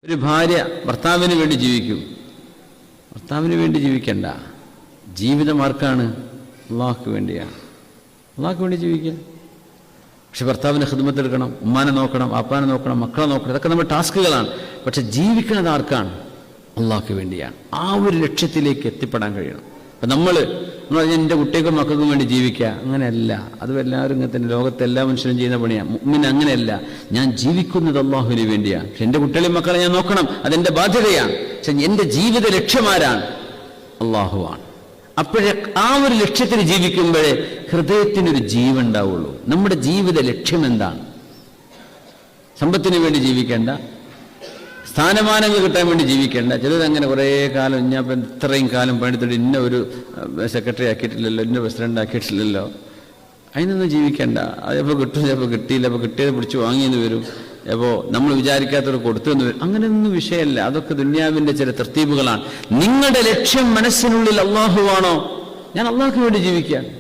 ഒരു ഭാര്യ ഭർത്താവിന് വേണ്ടി ജീവിക്കും. ഭർത്താവിന് വേണ്ടി ജീവിക്കണ്ട. ജീവിതം ആർക്കാണ്? അള്ളാഹുക്ക് വേണ്ടിയാണ്. അള്ളാഹുക്ക് വേണ്ടി ജീവിക്കുക. പക്ഷെ ഭർത്താവിന് ഖിദ്മത്ത് എടുക്കണം, ഉമ്മാനെ നോക്കണം, അപ്പാനെ നോക്കണം, മക്കളെ നോക്കണം. ഇതൊക്കെ നമ്മുടെ ടാസ്കുകളാണ്. പക്ഷെ ജീവിക്കുന്നത് ആർക്കാണ്? അള്ളാഹുക്ക് വേണ്ടിയാണ്. ആ ഒരു ലക്ഷ്യത്തിലേക്ക് എത്തിപ്പെടാൻ കഴിയണം. അപ്പം നമ്മൾ എൻ്റെ കുട്ടികൾക്കും മക്കൾക്കും വേണ്ടി ജീവിക്കുക, അങ്ങനെയല്ല. അതും എല്ലാവരും ഇങ്ങനെ തന്നെ, ലോകത്തെ എല്ലാ മനുഷ്യരും ചെയ്യുന്ന പണിയാണ്. മുഅ്മിൻ അങ്ങനെയല്ല. ഞാൻ ജീവിക്കുന്നത് അള്ളാഹുവിന് വേണ്ടിയാണ്. പക്ഷെ എൻ്റെ കുട്ടികളെയും മക്കളെ ഞാൻ നോക്കണം, അതെൻ്റെ ബാധ്യതയാണ്. പക്ഷെ എൻ്റെ ജീവിത ലക്ഷ്യമാരാണ്? അള്ളാഹുവാണ്. അപ്പോഴേ ആ ഒരു ലക്ഷ്യത്തിന് ജീവിക്കുമ്പോഴേ ഹൃദയത്തിനൊരു ജീവൻ ഉണ്ടാവുള്ളൂ. നമ്മുടെ ജീവിത ലക്ഷ്യം എന്താണ്? സമ്പത്തിന് വേണ്ടി ജീവിക്കേണ്ട, സ്ഥാനമാനങ്ങൾ കിട്ടാൻ വേണ്ടി ജീവിക്കേണ്ട. ചിലരങ്ങനെ കുറേ കാലം, ഞാൻ ഇപ്പം ഇത്രയും കാലം പണിയെടുത്തിട്ട് ഇന്ന ഒരു സെക്രട്ടറി ആക്കിയിട്ടില്ലല്ലോ, ഇന്ന പ്രസിഡന്റ് ആക്കിയിട്ടില്ലല്ലോ, അതിനൊന്നും ജീവിക്കേണ്ട. അതിപ്പോൾ കിട്ടും, ചിലപ്പോൾ കിട്ടിയില്ല, അപ്പോൾ കിട്ടിയത് പിടിച്ച് വാങ്ങിയെന്ന് വരും, അപ്പോൾ നമ്മൾ വിചാരിക്കാത്തവർ കൊടുത്തെന്ന് വരും. അങ്ങനെയൊന്നും വിഷയമല്ല. അതൊക്കെ ദുന്യാവിൻ്റെ ചില തർത്തീബുകളാണ്. നിങ്ങളുടെ ലക്ഷ്യം മനസ്സിനുള്ളിൽ അള്ളാഹുവാണോ? ഞാൻ അള്ളാഹുക്ക് വേണ്ടി ജീവിക്കുകയാണ്.